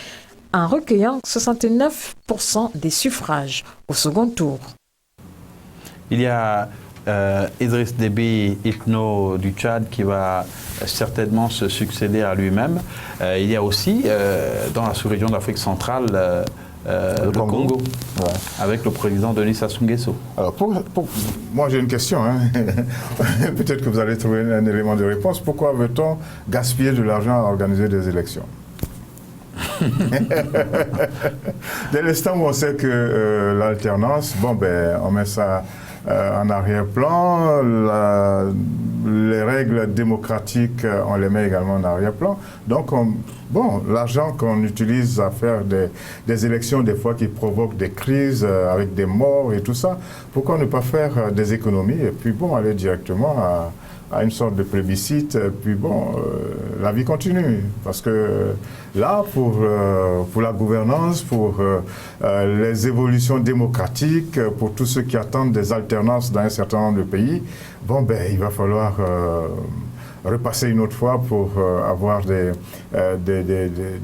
en recueillant 69% des suffrages au second tour. Il y a Idriss Déby Itno du Tchad qui va certainement se succéder à lui-même. Il y a aussi dans la sous-région d'Afrique centrale le Congo. Ouais. Avec le président Denis Sassou Nguesso. Alors, moi j'ai une question. Peut-être que vous allez trouver un élément de réponse. Pourquoi veut-on gaspiller de l'argent à organiser des élections? Dès l'instant où on sait que l'alternance, on met ça en arrière-plan, les règles démocratiques, on les met également en arrière-plan. Donc, l'argent qu'on utilise à faire des élections, des fois qui provoquent des crises avec des morts et tout ça, pourquoi ne pas faire des économies et puis aller directement à une sorte de plébiscite, puis la vie continue. Parce que là, pour la gouvernance, pour les évolutions démocratiques, pour tous ceux qui attendent des alternances dans un certain nombre de pays, il va falloir repasser une autre fois pour avoir des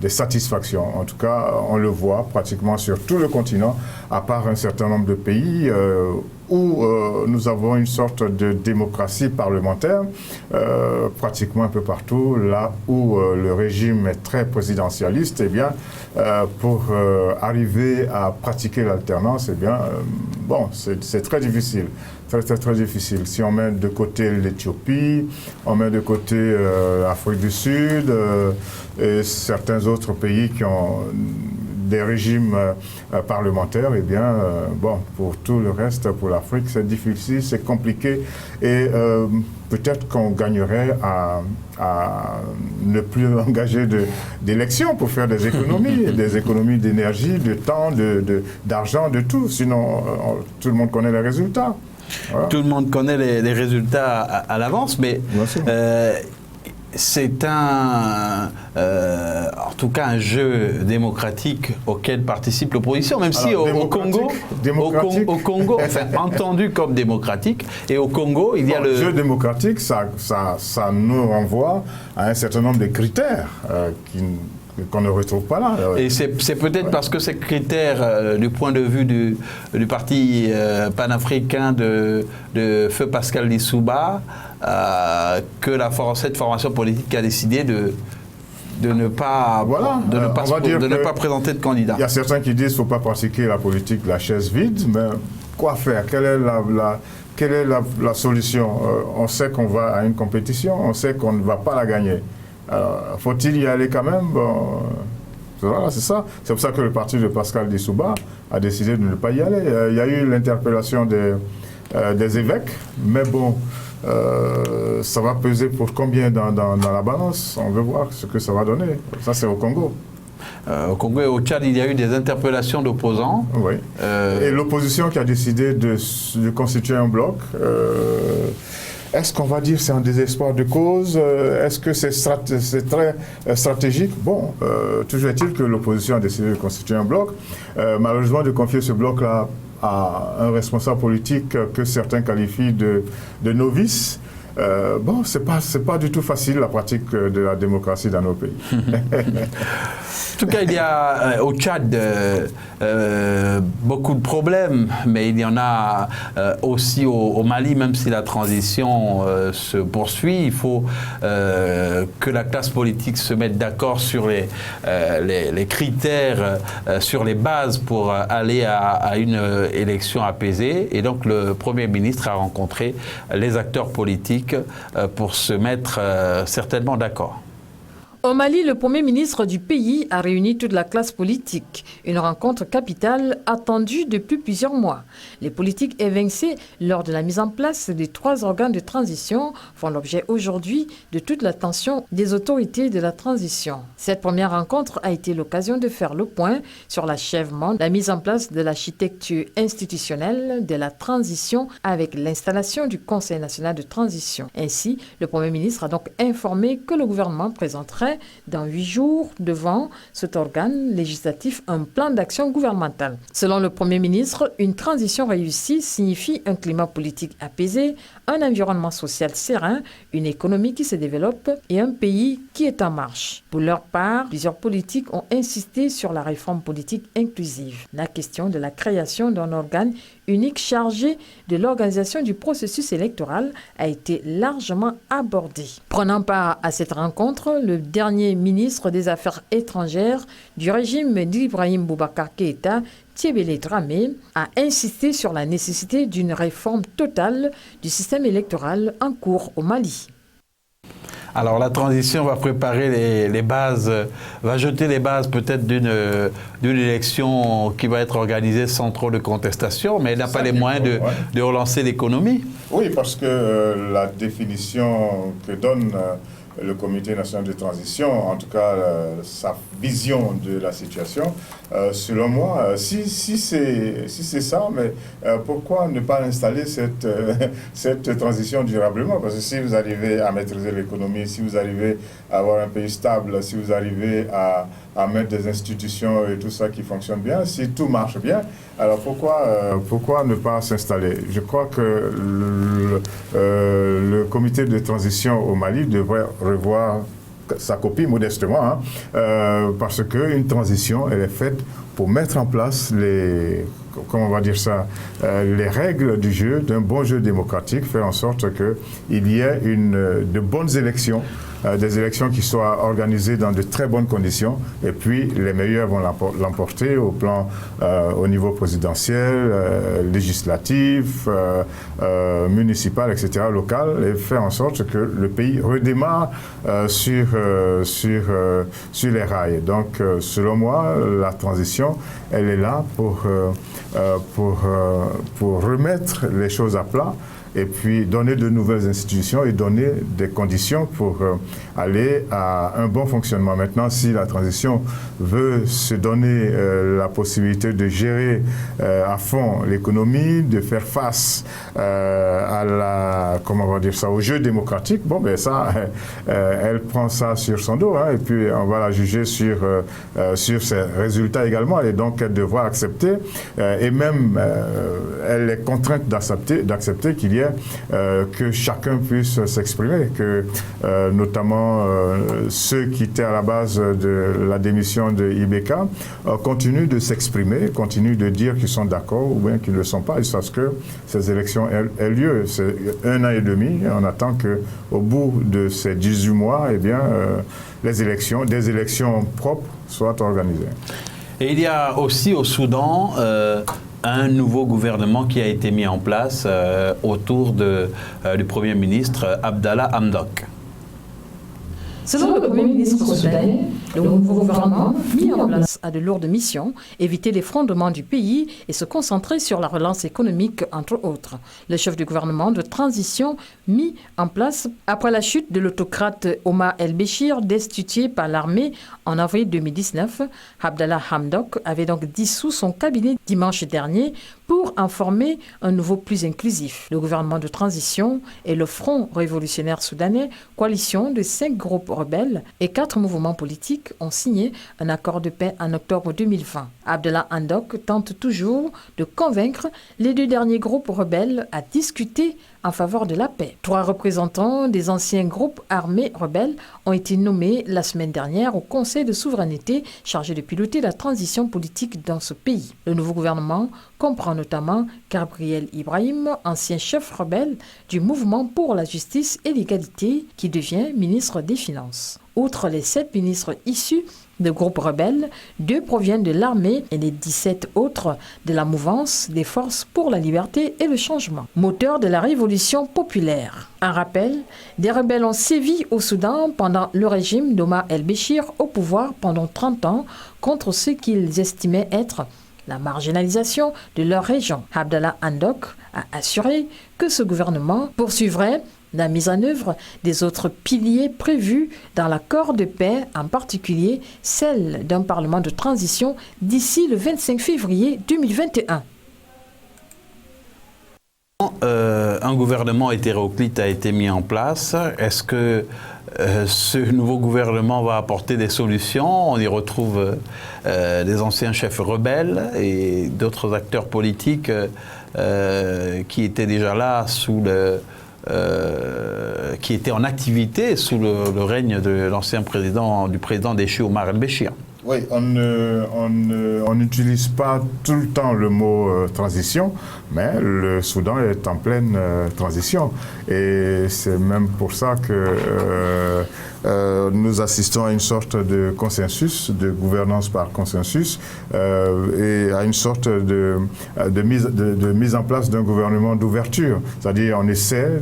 satisfactions. En tout cas, on le voit pratiquement sur tout le continent, à part un certain nombre de pays où nous avons une sorte de démocratie parlementaire, pratiquement un peu partout, là où le régime est très présidentialiste, pour arriver à pratiquer l'alternance, c'est très difficile. Très difficile. Si on met de côté l'Éthiopie, on met de côté l'Afrique du Sud et certains autres pays qui ont des régimes parlementaires, pour tout le reste, pour l'Afrique, c'est difficile, c'est compliqué et peut-être qu'on gagnerait à ne plus engager d'élections pour faire des économies d'énergie, de temps, d'argent, de tout. Sinon, tout le monde connaît les résultats. Voilà. Tout le monde connaît les résultats à l'avance, mais c'est en tout cas un jeu démocratique auquel participe l'opposition, même si au Congo, enfin entendu comme démocratique, et au Congo, il y a le jeu démocratique, ça nous renvoie à un certain nombre de critères qu'on ne retrouve pas là. Et c'est peut-être parce que ces critères, du point de vue du parti panafricain de Feu Pascal Lissouba, que cette formation politique a décidé de ne pas présenter de candidat. Il y a certains qui disent qu'il ne faut pas pratiquer la politique de la chaise vide, mais quoi faire? Quelle est la solution? On sait qu'on va à une compétition, on sait qu'on ne va pas la gagner. Faut-il y aller quand même? Voilà, c'est ça. C'est pour ça que le parti de Pascal Lissouba a décidé de ne pas y aller. Il y a eu l'interpellation des évêques, mais bon, ça va peser pour combien dans la balance? On veut voir ce que ça va donner. Ça, c'est au Congo. Au Congo et au Tchad, il y a eu des interpellations d'opposants. Oui. Et l'opposition qui a décidé de constituer un bloc, est-ce qu'on va dire c'est un désespoir de cause? Est-ce que c'est très stratégique? Bon, toujours est-il que l'opposition a décidé de constituer un bloc. Malheureusement, de confier ce bloc-là à un responsable politique que certains qualifient de novice. Bon, c'est pas du tout facile la pratique de la démocratie dans nos pays. En tout cas, il y a au Tchad beaucoup de problèmes, mais il y en a aussi au Mali, même si la transition se poursuit. Il faut que la classe politique se mette d'accord sur les critères, sur les bases pour aller à une élection apaisée. Et donc, le Premier ministre a rencontré les acteurs politiques pour se mettre certainement d'accord. Au Mali, le Premier ministre du pays a réuni toute la classe politique. Une rencontre capitale attendue depuis plusieurs mois. Les politiques évincés lors de la mise en place des 3 organes de transition font l'objet aujourd'hui de toute l'attention des autorités de la transition. Cette première rencontre a été l'occasion de faire le point sur l'achèvement, la mise en place de l'architecture institutionnelle de la transition avec l'installation du Conseil national de transition. Ainsi, le Premier ministre a donc informé que le gouvernement présenterait dans 8 jours devant cet organe législatif un plan d'action gouvernemental. Selon le Premier ministre, une transition réussie signifie un climat politique apaisé, un environnement social serein, une économie qui se développe et un pays qui est en marche. Pour leur part, plusieurs politiques ont insisté sur la réforme politique inclusive. La question de la création d'un organe unique chargé de l'organisation du processus électoral a été largement abordée. Prenant part à cette rencontre, le dernier ministre des Affaires étrangères du régime d'Ibrahim Boubacar Keïta, Tiebele Dramé, a insisté sur la nécessité d'une réforme totale du système électoral en cours au Mali. Alors la transition va préparer les bases, va jeter les bases peut-être d'une élection qui va être organisée sans trop de contestation, mais elle n'a pas les moyens de relancer l'économie. Oui, parce que la définition que donne le Comité national de transition, en tout cas sa vision de la situation, selon moi, si c'est ça, mais pourquoi ne pas installer cette transition durablement? Parce que si vous arrivez à maîtriser l'économie, si vous arrivez à avoir un pays stable, si vous arrivez à mettre des institutions et tout ça qui fonctionne bien, si tout marche bien, alors pourquoi ne pas s'installer? Je crois que le comité de transition au Mali devrait revoir sa copie modestement, parce qu'une transition, elle est faite pour mettre en place les règles du jeu, d'un bon jeu démocratique, faire en sorte qu'il y ait de bonnes élections, des élections qui soient organisées dans de très bonnes conditions, et puis les meilleurs vont l'emporter au niveau présidentiel, législatif, municipal, etc., local, et faire en sorte que le pays redémarre sur les rails. Donc, selon moi, la transition, elle est là pour remettre les choses à plat et puis donner de nouvelles institutions et donner des conditions pour aller à un bon fonctionnement. Maintenant, si la transition veut se donner la possibilité de gérer à fond l'économie, de faire face à au jeu démocratique, bon, ben ça, elle prend ça sur son dos, hein, et puis on va la juger sur ses résultats également, et donc elle devra accepter, et même elle est contrainte d'accepter qu'il y ait que chacun puisse s'exprimer, que notamment ceux qui étaient à la base de la démission de IBK continuent de s'exprimer, continuent de dire qu'ils sont d'accord ou bien qu'ils ne le sont pas, jusqu'à ce que ces élections aient lieu. C'est 1 an et demi, et on attend qu'au bout de ces 18 mois, eh bien, des élections propres soient organisées. Et il y a aussi au Soudan un nouveau gouvernement qui a été mis en place autour du Premier ministre Abdallah Hamdok. Selon le Premier ministre soudanais, le nouveau gouvernement mis en place a de lourdes missions, éviter l'effondrement du pays et se concentrer sur la relance économique, entre autres. Le chef du gouvernement de transition mis en place après la chute de l'autocrate Omar el-Béchir, destitué par l'armée en avril 2019, Abdallah Hamdok avait donc dissous son cabinet dimanche dernier pour en former un nouveau plus inclusif. Le gouvernement de transition et le Front révolutionnaire soudanais, coalition de 5 groupes rebelles et 4 mouvements politiques, ont signé un accord de paix en octobre 2020. Abdallah Hamdok tente toujours de convaincre les 2 derniers groupes rebelles à discuter en faveur de la paix. 3 représentants des anciens groupes armés rebelles ont été nommés la semaine dernière au Conseil de souveraineté chargé de piloter la transition politique dans ce pays. Le nouveau gouvernement comprend notamment Gabriel Ibrahim, ancien chef rebelle du mouvement pour la justice et l'égalité, qui devient ministre des Finances. Outre les 7 ministres issus de groupes rebelles, 2 proviennent de l'armée et les 17 autres de la mouvance des forces pour la liberté et le changement, moteur de la révolution populaire. Un rappel, des rebelles ont sévi au Soudan pendant le régime d'Omar el-Béchir au pouvoir pendant 30 ans contre ce qu'ils estimaient être la marginalisation de leur région. Abdallah Hamdok a assuré que ce gouvernement poursuivrait la mise en œuvre des autres piliers prévus dans l'accord de paix, en particulier celle d'un parlement de transition d'ici le 25 février 2021. Un gouvernement hétéroclite a été mis en place. Est-ce que ce nouveau gouvernement va apporter des solutions? On y retrouve des anciens chefs rebelles et d'autres acteurs politiques qui étaient déjà là qui était en activité sous le règne de l'ancien président, du président déchu Omar el-Béchir. Oui, on n'utilise pas tout le temps le mot transition, mais le Soudan est en pleine transition. Et c'est même pour ça que nous assistons à une sorte de consensus, de gouvernance par consensus, et à une sorte de mise en place d'un gouvernement d'ouverture. C'est-à-dire on essaie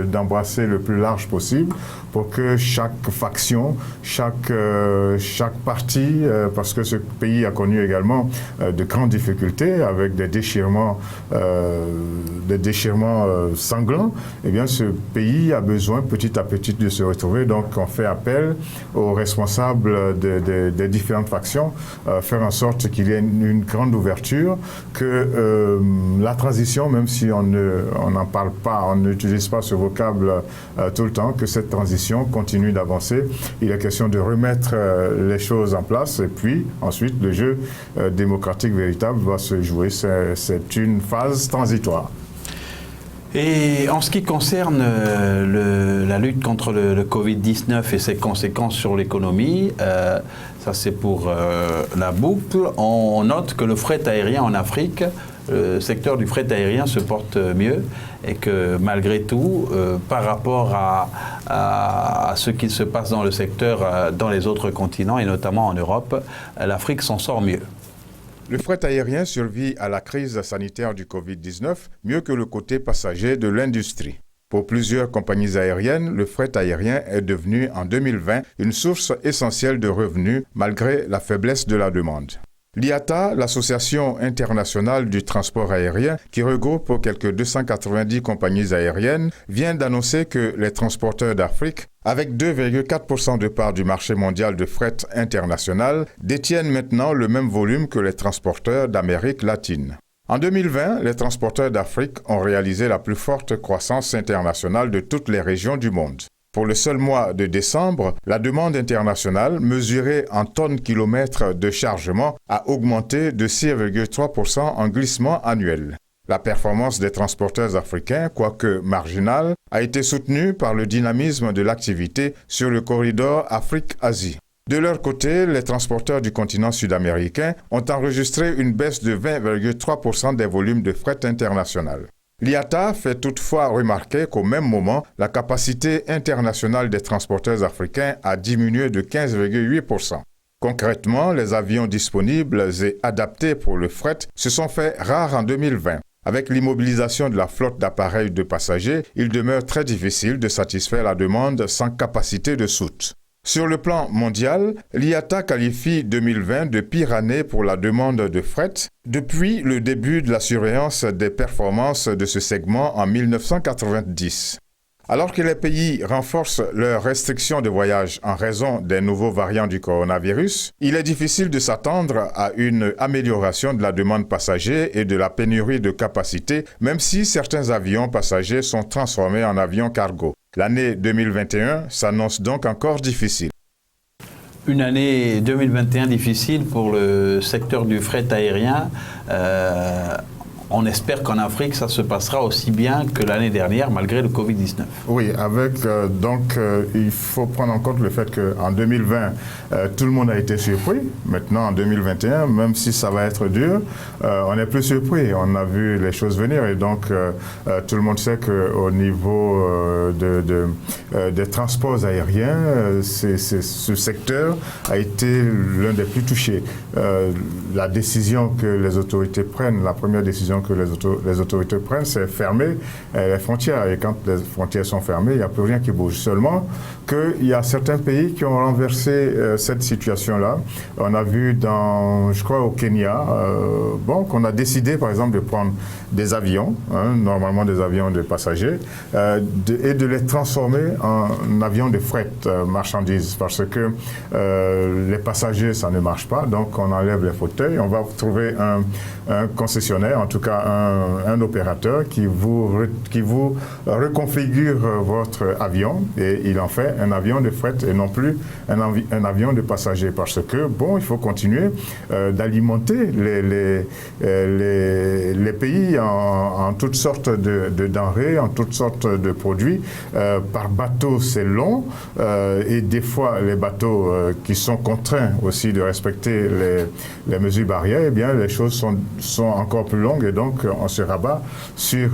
d'embrasser le plus large possible pour que chaque faction, chaque parti, parce que ce pays a connu également de grandes difficultés avec des déchirements sanglants, eh bien ce pays a besoin petit à petit de se retrouver. Donc on fait appel aux responsables des différentes factions, faire en sorte qu'il y ait une grande ouverture, que la transition, même si on n'en parle pas, on n'utilise pas ce vocable tout le temps, que cette transition continue d'avancer. Il est question de remettre les choses en place et puis ensuite le jeu démocratique véritable va se jouer. C'est une phase transitoire. Et en ce qui concerne la lutte contre le Covid-19 et ses conséquences sur l'économie, ça c'est pour la boucle, on note que le fret aérien en Afrique, le secteur du fret aérien se porte mieux et que malgré tout, par rapport à ce qui se passe dans le secteur dans les autres continents et notamment en Europe, l'Afrique s'en sort mieux. Le fret aérien survit à la crise sanitaire du Covid-19 mieux que le côté passager de l'industrie. Pour plusieurs compagnies aériennes, le fret aérien est devenu en 2020 une source essentielle de revenus malgré la faiblesse de la demande. L'IATA, l'Association internationale du transport aérien, qui regroupe quelques 290 compagnies aériennes, vient d'annoncer que les transporteurs d'Afrique, avec 2,4% de part du marché mondial de fret international, détiennent maintenant le même volume que les transporteurs d'Amérique latine. En 2020, les transporteurs d'Afrique ont réalisé la plus forte croissance internationale de toutes les régions du monde. Pour le seul mois de décembre, la demande internationale, mesurée en tonnes-kilomètres de chargement, a augmenté de 6,3% en glissement annuel. La performance des transporteurs africains, quoique marginale, a été soutenue par le dynamisme de l'activité sur le corridor Afrique-Asie. De leur côté, les transporteurs du continent sud-américain ont enregistré une baisse de 20,3% des volumes de fret international. L'IATA fait toutefois remarquer qu'au même moment, la capacité internationale des transporteurs africains a diminué de 15,8%. Concrètement, les avions disponibles et adaptés pour le fret se sont fait rares en 2020. Avec l'immobilisation de la flotte d'appareils de passagers, il demeure très difficile de satisfaire la demande sans capacité de soute. Sur le plan mondial, l'IATA qualifie 2020 de pire année pour la demande de fret depuis le début de la surveillance des performances de ce segment en 1990. Alors que les pays renforcent leurs restrictions de voyage en raison des nouveaux variants du coronavirus, il est difficile de s'attendre à une amélioration de la demande passager et de la pénurie de capacité, même si certains avions passagers sont transformés en avions cargo. L'année 2021 s'annonce donc encore difficile. Une année 2021 difficile pour le secteur du fret aérien. On espère qu'en Afrique, ça se passera aussi bien que l'année dernière, malgré le Covid-19. Oui, il faut prendre en compte le fait qu'en 2020, tout le monde a été surpris. Maintenant, en 2021, même si ça va être dur, on n'est plus surpris. On a vu les choses venir et donc tout le monde sait qu'au niveau des transports aériens, ce secteur a été l'un des plus touchés. La décision que les autorités prennent, la première décision que les autorités prennent, c'est fermer les frontières. Et quand les frontières sont fermées, il n'y a plus rien qui bouge. Seulement qu'il y a certains pays qui ont renversé cette situation-là. On a vu je crois au Kenya, qu'on a décidé par exemple de prendre des avions, normalement des avions de passagers, et de les transformer en avions de fret marchandises, parce que les passagers, ça ne marche pas, donc on enlève les fauteuils, on va trouver un concessionnaire, en tout cas un opérateur qui vous reconfigure votre avion et il en fait un avion de fret et non plus un avion de passagers, parce que il faut continuer d'alimenter les pays en toutes sortes de denrées, en toutes sortes de produits. Par bateau, c'est long et des fois, les bateaux qui sont contraints aussi de respecter les mesures barrières, eh bien, les choses sont encore plus longues et donc on se rabat sur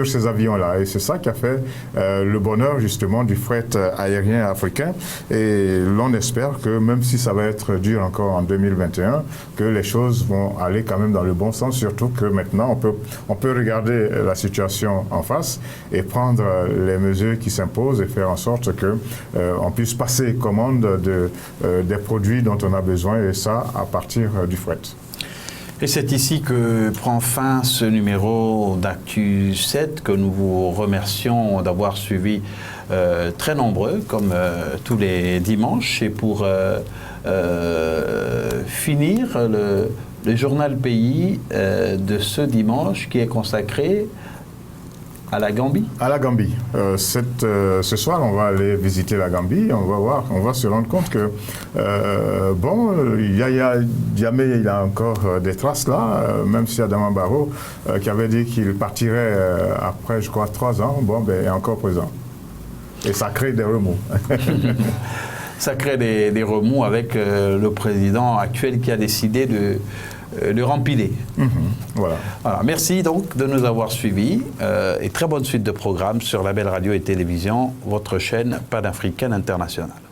ces avions-là. Et c'est ça qui a fait le bonheur justement du fret aérien africain. Et l'on espère que même si ça va être dur encore en 2021, que les choses vont aller quand même dans le bon sens, surtout que maintenant on peut regarder la situation en face et prendre les mesures qui s'imposent et faire en sorte que on puisse passer commande des produits dont on a besoin, et ça à partir du fret. Et c'est ici que prend fin ce numéro d'Actu 7, que nous vous remercions d'avoir suivi très nombreux, comme tous les dimanches. Et pour finir, le journal Pays de ce dimanche qui est consacré à la Gambie. À la Gambie. Ce soir, on va aller visiter la Gambie. On va se rendre compte que il y a encore des traces là. Même si Adama Barrow qui avait dit qu'il partirait après, je crois, 3 ans, est encore présent. Et ça crée des remous. Ça crée des remous avec le président actuel qui a décidé de rempiler. Voilà. Merci donc de nous avoir suivis et très bonne suite de programmes sur la Belle Radio et Télévision, votre chaîne panafricaine internationale.